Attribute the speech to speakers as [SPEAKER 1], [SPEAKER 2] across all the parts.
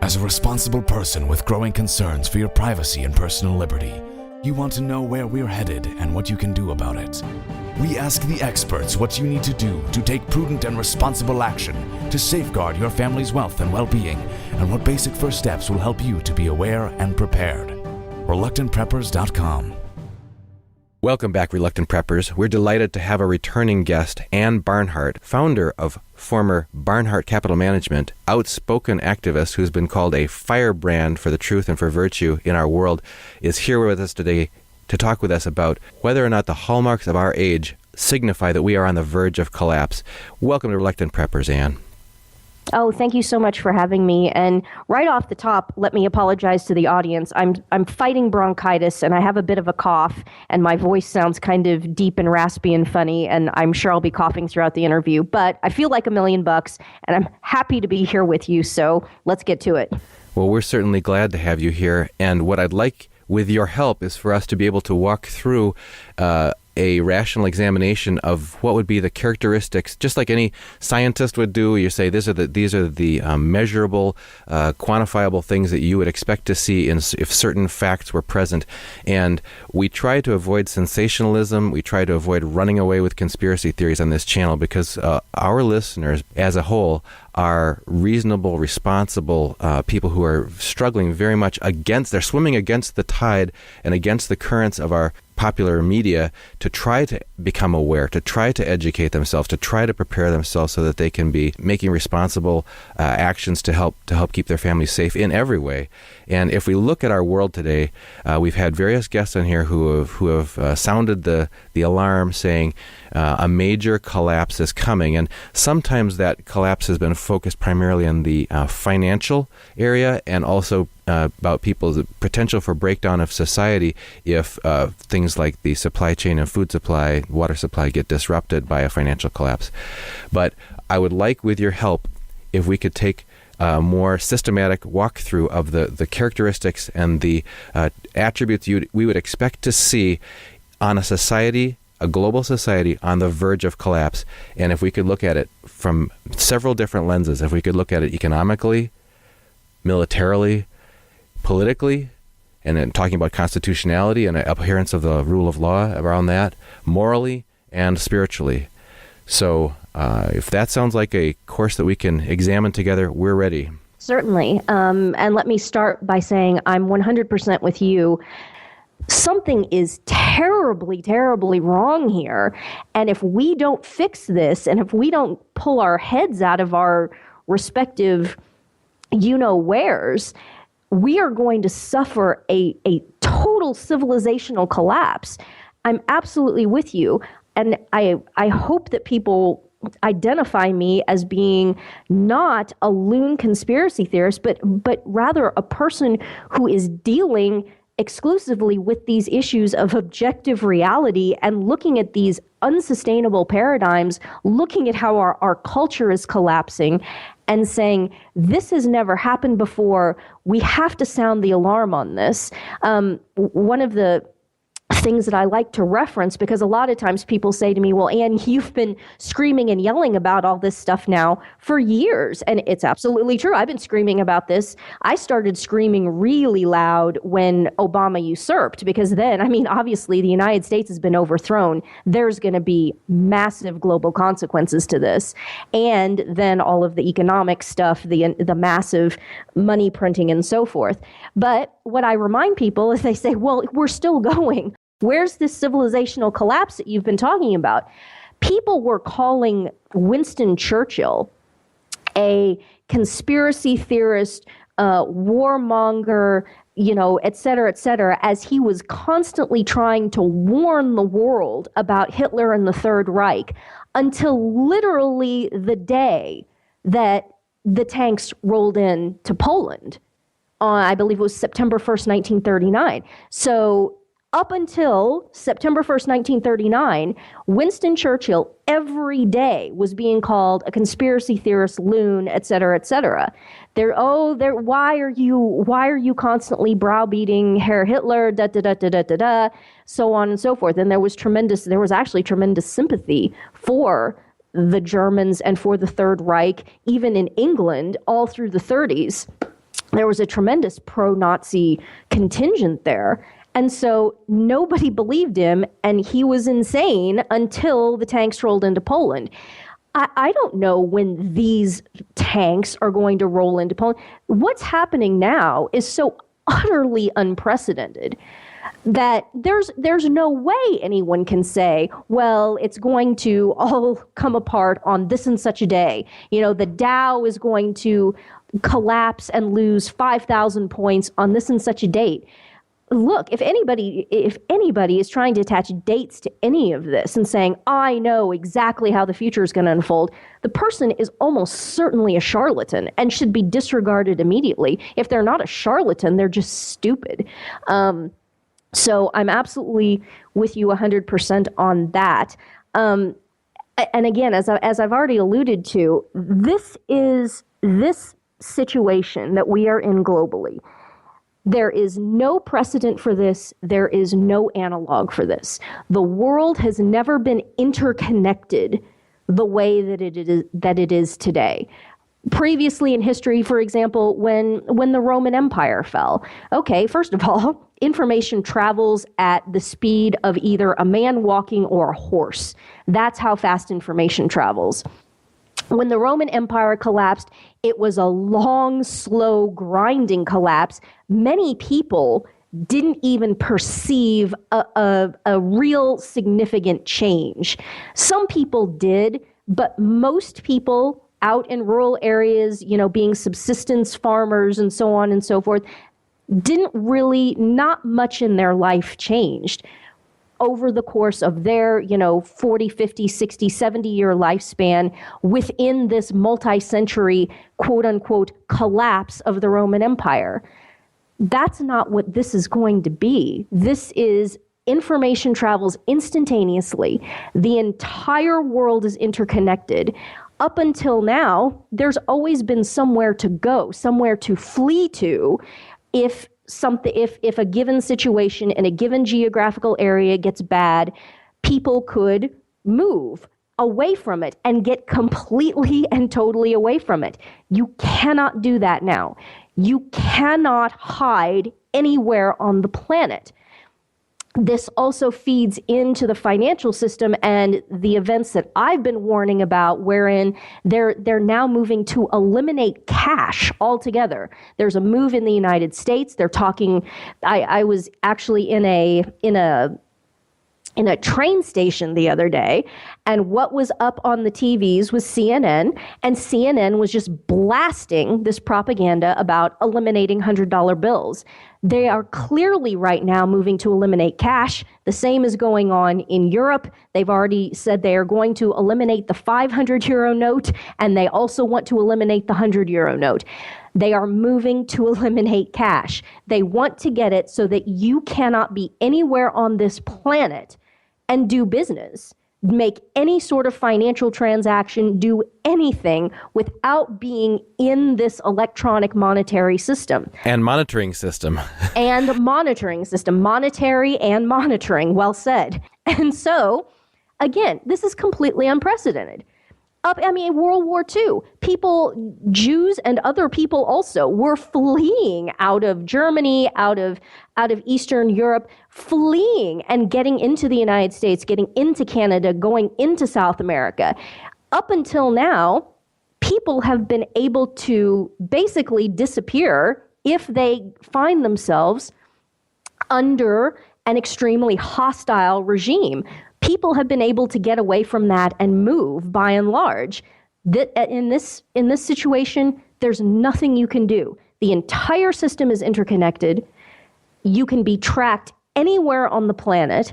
[SPEAKER 1] As a responsible person with growing concerns for your privacy and personal liberty, you want to know where we're headed and what you can do about it. We ask the experts what you need to do to take prudent and responsible action to safeguard your family's wealth and well-being, and what basic first steps will help you to be aware and prepared. ReluctantPreppers.com.
[SPEAKER 2] Welcome back, Reluctant Preppers. We're delighted to have a returning guest, Anne Barnhardt, founder of former Barnhardt Capital Management, outspoken activist who's been called a firebrand for the truth and for virtue in our world, is here with us today to talk with us about whether or not the hallmarks of our age signify that we are on the verge of collapse. Welcome to Reluctant Preppers, Anne.
[SPEAKER 3] Oh, thank you so much for having me. And right off the top, let me apologize to the audience. I'm fighting bronchitis, and I have a bit of a cough, and my voice sounds kind of deep and raspy and funny, and I'm sure I'll be coughing throughout the interview. But I feel like $1,000,000, and I'm happy to be here with you, so let's get to it.
[SPEAKER 2] Well, we're certainly glad to have you here, and what I'd like with your help is for us to be able to walk through a rational examination of what would be the characteristics, just like any scientist would do. You say these are the measurable, quantifiable things that you would expect to see if certain facts were present. And we try to avoid sensationalism. We try to avoid running away with conspiracy theories on this channel because our listeners, as a whole, are reasonable, responsible people who are struggling very much they're swimming against the tide and against the currents of our popular media to try to become aware, to try to educate themselves, to try to prepare themselves so that they can be making responsible actions to help keep their families safe in every way. And if we look at our world today, we've had various guests on here who have sounded the alarm, saying a major collapse is coming. And sometimes that collapse has been focused primarily on the financial area, and also about people's potential for breakdown of society if things like the supply chain and food supply, water supply get disrupted by a financial collapse. But I would like, with your help, if we could take a more systematic walkthrough of the characteristics and the attributes we would expect to see on a global society on the verge of collapse. And if we could look at it from several different lenses, if we could look at it economically, militarily, politically, and then talking about constitutionality and adherence of the rule of law around that, morally and spiritually. So if that sounds like a course that we can examine together, we're ready.
[SPEAKER 3] Certainly. And let me start by saying I'm 100% with you. Something is terribly, terribly wrong here. And if we don't fix this, and if we don't pull our heads out of our respective you-know-wheres, we are going to suffer a total civilizational collapse. I'm absolutely with you. And I hope that people identify me as being not a loon conspiracy theorist, but rather a person who is dealing exclusively with these issues of objective reality and looking at these unsustainable paradigms, looking at how our culture is collapsing and saying, this has never happened before. We have to sound the alarm on this. One of the things that I like to reference, because a lot of times people say to me, well, Anne, you've been screaming and yelling about all this stuff now for years. And it's absolutely true. I've been screaming about this. I started screaming really loud when Obama usurped, because then, obviously the United States has been overthrown. There's going to be massive global consequences to this. And then all of the economic stuff, the massive money printing and so forth. But what I remind people is they say, well, we're still going. Where's this civilizational collapse that you've been talking about? People were calling Winston Churchill a conspiracy theorist, warmonger, et cetera, as he was constantly trying to warn the world about Hitler and the Third Reich, until literally the day that the tanks rolled in to Poland. I believe it was September 1st, 1939. So up until September 1st, 1939, Winston Churchill every day was being called a conspiracy theorist, loon, et cetera, et cetera. Why are you constantly browbeating Herr Hitler, so on and so forth. And there was actually tremendous sympathy for the Germans and for the Third Reich, even in England, all through the 30s. there was a tremendous pro-Nazi contingent there. And so nobody believed him, and he was insane until the tanks rolled into Poland. I don't know when these tanks are going to roll into Poland. What's happening now is so utterly unprecedented that there's no way anyone can say, well, it's going to all come apart on this and such a day. You know, the Dow is going to collapse and lose 5,000 points on this and such a date. Look, if anybody is trying to attach dates to any of this and saying, I know exactly how the future is going to unfold, the person is almost certainly a charlatan and should be disregarded immediately. If they're not a charlatan, they're just stupid. So I'm absolutely with you 100% on that. And again, as I've already alluded to, this situation that we are in globally. There is no precedent for this. There is no analog for this. The world has never been interconnected the way that it is today. Previously in history, for example, when the Roman Empire fell, okay, first of all, information travels at the speed of either a man walking or a horse. That's how fast information travels. When the Roman Empire collapsed, it was a long, slow, grinding collapse. Many people didn't even perceive a real significant change. Some people did, but most people out in rural areas, you know, being subsistence farmers and so on and so forth, not much in their life changed. Over the course of their, 40, 50, 60, 70-year lifespan within this multi-century, quote-unquote, collapse of the Roman Empire. That's not what this is going to be. This is information travels instantaneously. The entire world is interconnected. Up until now, there's always been somewhere to go, somewhere to flee to if a given situation in a given geographical area gets bad, people could move away from it and get completely and totally away from it. You cannot do that now. You cannot hide anywhere on the planet. This also feeds into the financial system and the events that I've been warning about, wherein they're now moving to eliminate cash altogether. There's a move in the United States. They're talking. I was actually in a train station the other day, and what was up on the TVs was CNN, and CNN was just blasting this propaganda about eliminating $100 bills. They are clearly right now moving to eliminate cash. The same is going on in Europe. They've already said they are going to eliminate the 500 euro note, and they also want to eliminate the 100 euro note. They are moving to eliminate cash. They want to get it so that you cannot be anywhere on this planet and do business, make any sort of financial transaction, do anything without being in this electronic monetary system.
[SPEAKER 2] And monitoring system.
[SPEAKER 3] And monitoring system. Monetary and monitoring. Well said. And so, again, this is completely unprecedented. World War II, people, Jews and other people also, were fleeing out of Germany, out of Eastern Europe, fleeing and getting into the United States, getting into Canada, going into South America. Up until now, people have been able to basically disappear if they find themselves under an extremely hostile regime. People have been able to get away from that and move, by and large. In this situation, there's nothing you can do. The entire system is interconnected. You can be tracked anywhere on the planet.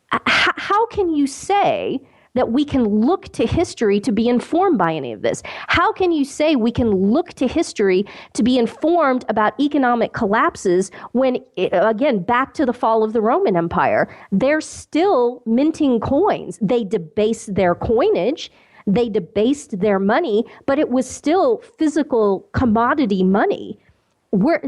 [SPEAKER 3] How can you say that we can look to history to be informed by any of this? How can you say we can look to history to be informed about economic collapses when, again, back to the fall of the Roman Empire, they're still minting coins. They debased their coinage, they debased their money, but it was still physical commodity money.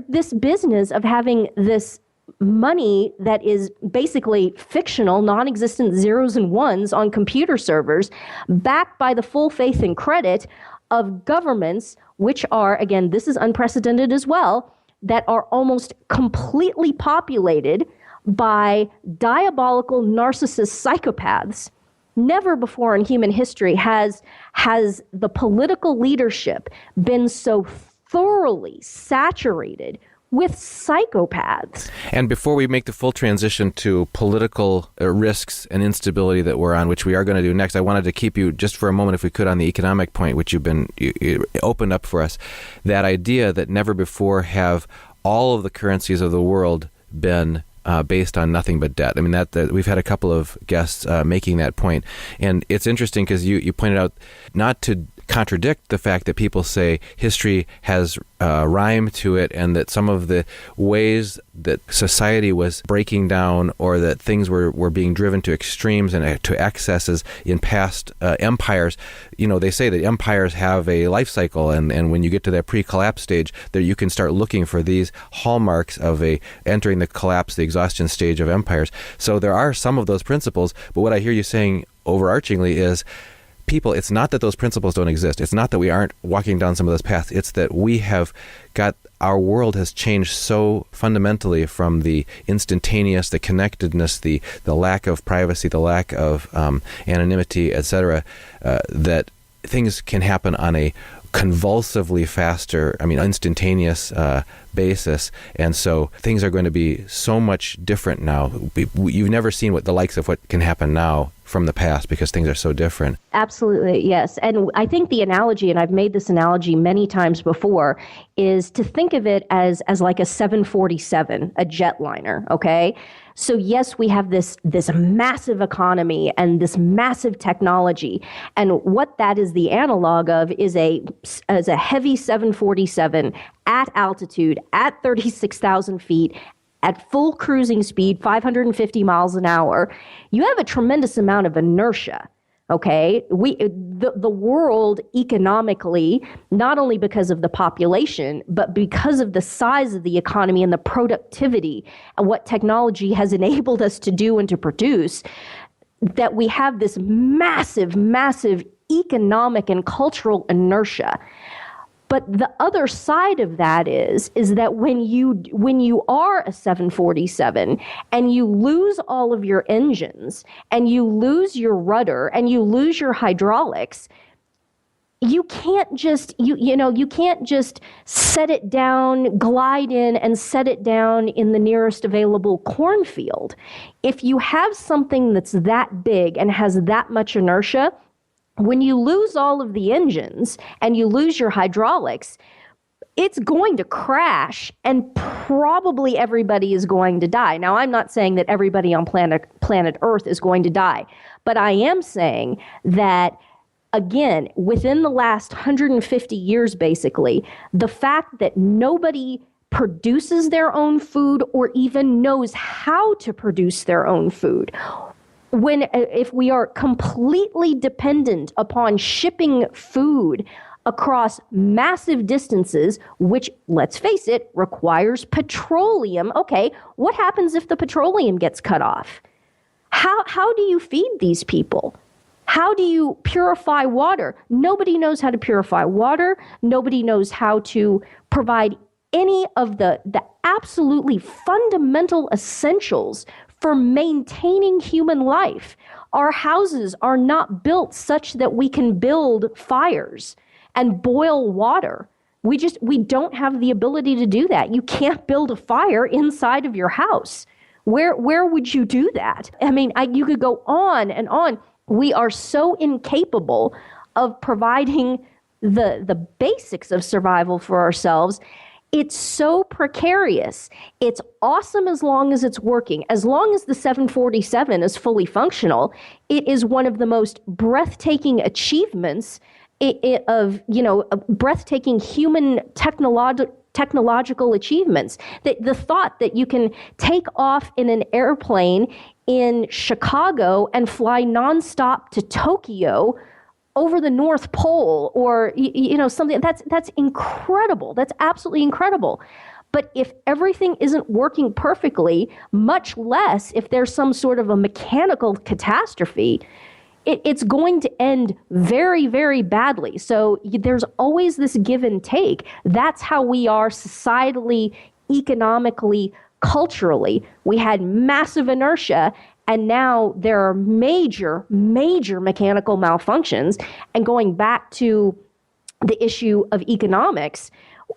[SPEAKER 3] This business of having this money that is basically fictional, non-existent zeros and ones on computer servers, backed by the full faith and credit of governments which are, again, this is unprecedented as well, that are almost completely populated by diabolical narcissist psychopaths. Never before in human history has the political leadership been so thoroughly saturated with psychopaths.
[SPEAKER 2] And before we make the full transition to political risks and instability that we're on, which we are going to do next, I wanted to keep you just for a moment, if we could, on the economic point, which you opened up for us. That idea that never before have all of the currencies of the world been based on nothing but debt. I mean, that we've had a couple of guests making that point. And it's interesting because you pointed out, not to contradict the fact that people say history has rhyme to it, and that some of the ways that society was breaking down, or that things were being driven to extremes and to excesses in past empires. They say that empires have a life cycle, and when you get to that pre-collapse stage, there you can start looking for these hallmarks of entering the collapse, the exhaustion stage of empires. So there are some of those principles, but what I hear you saying overarchingly is, people, it's not that those principles don't exist. It's not that we aren't walking down some of those paths. It's that our world has changed so fundamentally from the instantaneous, the connectedness, the lack of privacy, the lack of anonymity, etc., that things can happen on a convulsively faster, instantaneous basis. And so things are going to be so much different now. You've never seen the likes of what can happen now from the past, because things are so different.
[SPEAKER 3] Absolutely, yes. And I think the analogy, and I've made this analogy many times before, is to think of it as like a 747, a jetliner, okay? So yes, we have this massive economy and this massive technology. And what that is the analog of is a heavy 747 at altitude, at 36,000 feet, at full cruising speed, 550 miles an hour. You have a tremendous amount of inertia. Okay, the world economically, not only because of the population, but because of the size of the economy and the productivity and what technology has enabled us to do and to produce, that we have this massive, massive economic and cultural inertia. But the other side of that is that when you are a 747 and you lose all of your engines and you lose your rudder and you lose your hydraulics, you can't just you can't just set it down, glide in and set it down in the nearest available cornfield. If you have something that's that big and has that much inertia, when you lose all of the engines and you lose your hydraulics, it's going to crash and probably everybody is going to die. Now, I'm not saying that everybody on planet Earth is going to die, but I am saying that, again, within the last 150 years, basically, the fact that nobody produces their own food or even knows how to produce their own food, if we are completely dependent upon shipping food across massive distances, which, let's face it, requires petroleum. Okay, what happens if the petroleum gets cut off? How do you feed these people? How do you purify water? Nobody knows how to purify water. Nobody knows how to provide any of the absolutely fundamental essentials for maintaining human life. Our houses are not built such that we can build fires and boil water. We don't have the ability to do that. You can't build a fire inside of your house. Where would you do that? You could go on and on. We are so incapable of providing the basics of survival for ourselves. It's so precarious. It's awesome as long as it's working. As long as the 747 is fully functional, it is one of the most breathtaking achievements of breathtaking human technological achievements. The thought that you can take off in an airplane in Chicago and fly nonstop to Tokyo over the North Pole, or something that's incredible. That's absolutely incredible. But if everything isn't working perfectly, much less if there's some sort of a mechanical catastrophe, it's going to end very, very badly. So there's always this give and take. That's how we are societally, economically, culturally. We had massive inertia, and now there are major, major mechanical malfunctions. And going back to the issue of economics,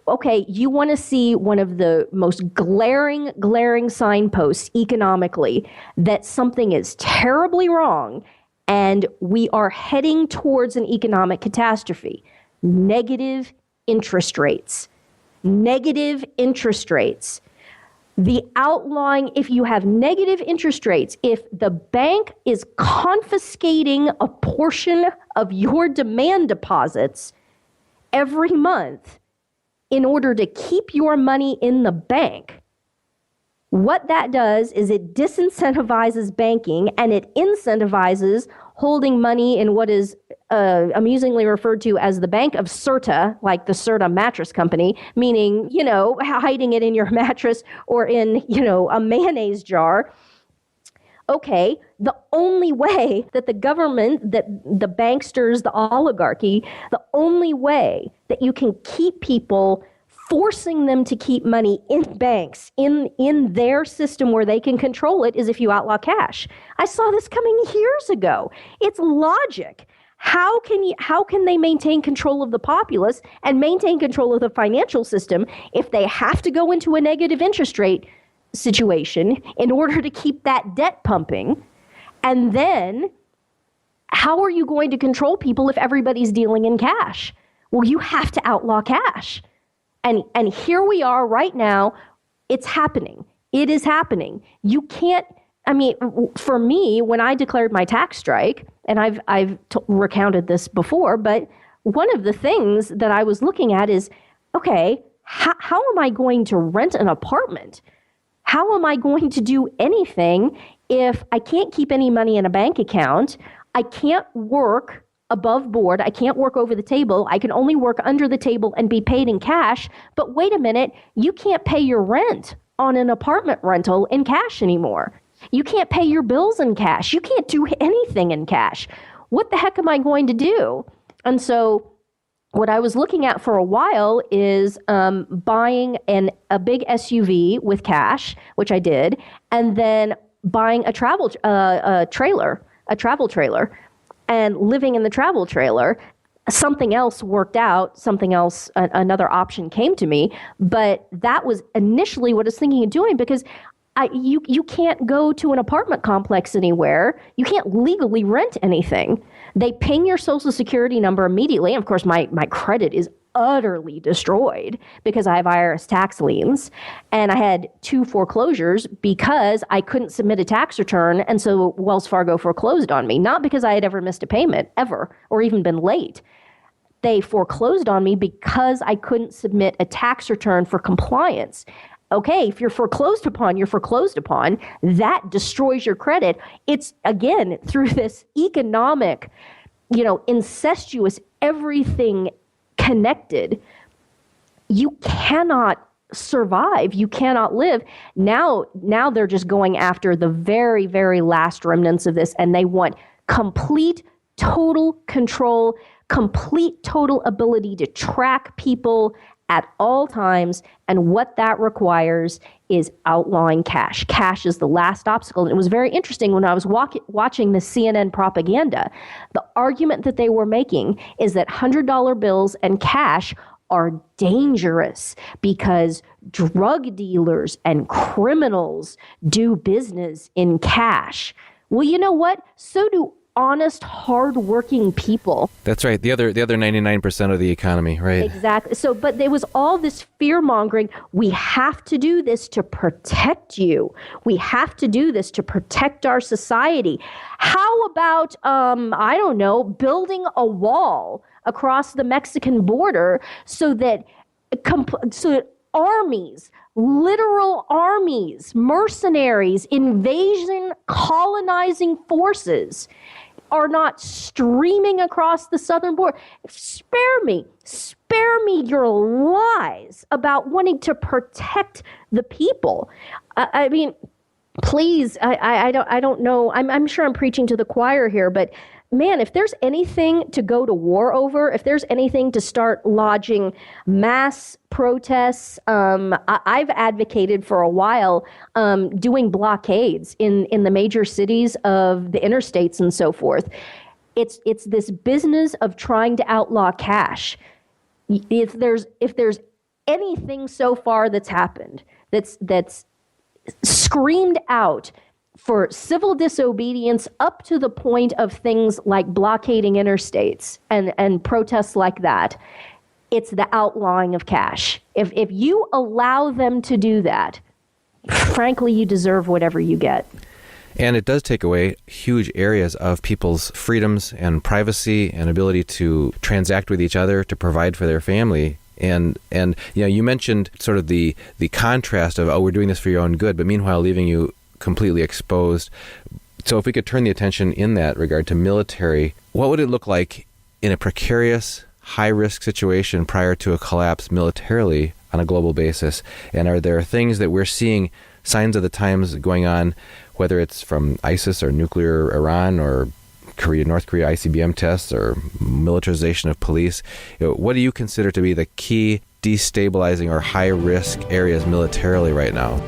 [SPEAKER 3] okay, you want to see one of the most glaring signposts economically that something is terribly wrong and we are heading towards an economic catastrophe. Negative interest rates. Negative interest rates. The outlying, if you have negative interest rates, if the bank is confiscating a portion of your demand deposits every month in order to keep your money in the bank, what that does is it disincentivizes banking and it incentivizes holding money in what is amusingly referred to as the Bank of Serta, like the Serta mattress company, meaning, hiding it in your mattress or in, a mayonnaise jar. Okay, the only way that the government, that the banksters, the oligarchy, the only way that you can keep people, forcing them to keep money in banks, in their system where they can control it, is if you outlaw cash. I saw this coming years ago. It's logic. How can they maintain control of the populace and maintain control of the financial system if they have to go into a negative interest rate situation in order to keep that debt pumping? And then how are you going to control people if everybody's dealing in cash? Well, you have to outlaw cash. And here we are right now. It's happening. It is happening. You can't, for me, when I declared my tax strike, and I've recounted this before, but one of the things that I was looking at is, okay, how am I going to rent an apartment? How am I going to do anything if I can't keep any money in a bank account? I can't work above board. I can't work over the table. I can only work under the table and be paid in cash. But wait a minute, you can't pay your rent on an apartment rental in cash anymore. You can't pay your bills in cash. You can't do anything in cash. What the heck am I going to do? And so what I was looking at for a while is buying a big SUV with cash, which I did, and then buying a travel trailer, and living in the travel trailer. Something else worked out, another option came to me, but that was initially what I was thinking of doing, because you can't go to an apartment complex anywhere. You can't legally rent anything. They ping your social security number immediately. And of course, my credit is utterly destroyed because I have IRS tax liens. And I had 2 foreclosures because I couldn't submit a tax return. And so Wells Fargo foreclosed on me, not because I had ever missed a payment, ever, or even been late. They foreclosed on me because I couldn't submit a tax return for compliance. Okay, if you're foreclosed upon, you're foreclosed upon. That destroys your credit. It's, again, through this economic, incestuous, everything connected. You cannot survive. You cannot live. Now they're just going after the very, very last remnants of this, and they want complete, total control, complete, total ability to track people at all times, and what that requires is outlawing cash. Cash is the last obstacle. And it was very interesting when I was watching the CNN propaganda. The argument that they were making is that $100 bills and cash are dangerous because drug dealers and criminals do business in cash. Well, you know what? So do honest, hardworking people.
[SPEAKER 2] That's right. The other 99% of the economy, right?
[SPEAKER 3] Exactly. So, but there was all this fear mongering. We have to do this to protect you. We have to do this to protect our society. How about, building a wall across the Mexican border so that armies, literal armies, mercenaries, invasion, colonizing forces are not streaming across the southern border? Spare me your lies about wanting to protect the people. Please, I don't know. I'm sure I'm preaching to the choir here, but man, if there's anything to go to war over, if there's anything to start lodging mass protests, I've advocated for a while doing blockades in the major cities of the interstates and so forth. It's this business of trying to outlaw cash. If there's anything so far that's happened that's screamed out for civil disobedience up to the point of things like blockading interstates and protests like that, it's the outlawing of cash. If you allow them to do that, frankly, you deserve whatever you get.
[SPEAKER 2] And it does take away huge areas of people's freedoms and privacy and ability to transact with each other, to provide for their family. And you mentioned sort of the contrast of, we're doing this for your own good, but meanwhile leaving you completely exposed. So if we could turn the attention in that regard to military, what would it look like in a precarious, high-risk situation prior to a collapse militarily on a global basis? And are there things that we're seeing, signs of the times going on, whether it's from ISIS or nuclear Iran or North Korea ICBM tests or militarization of police? What do you consider to be the key destabilizing or high-risk areas militarily right now?